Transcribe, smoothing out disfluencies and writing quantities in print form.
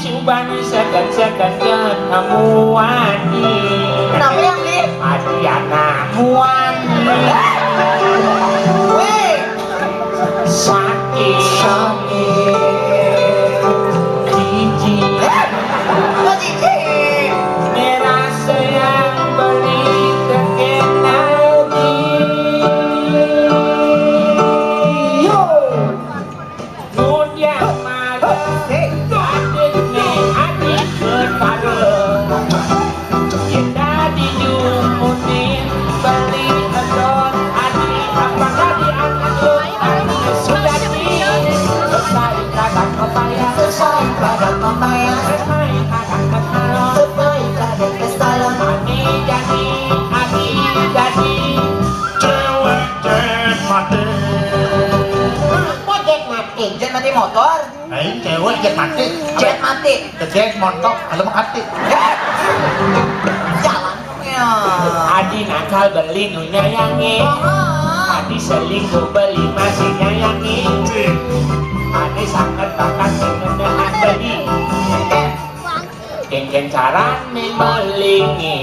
Subani segan-segan ketemu Wani. Kenapa yang li? Adiana Muani. Wih, Sakit Cici kok cici? Merasa yang beli terkenal di Yo Nun yang malam Adiknya adik berpada Yang tadi jumunin beli edon Adik apakah diangkat sudah selesai kadang membayar Selesai kadang membayar, selesai kadang bersalon selesai kadang kesalahan. Ani jadi cewek jet mati Kok jet mati? Jet mati motor? cewek jet mati Jet mati? jet montok kalau mati Jalannya. Adi nakal beli nu nyayangi Adi selingkuh beli masih nyayangi Adi sangat bakat mengenai beli Geng-geng carane melingi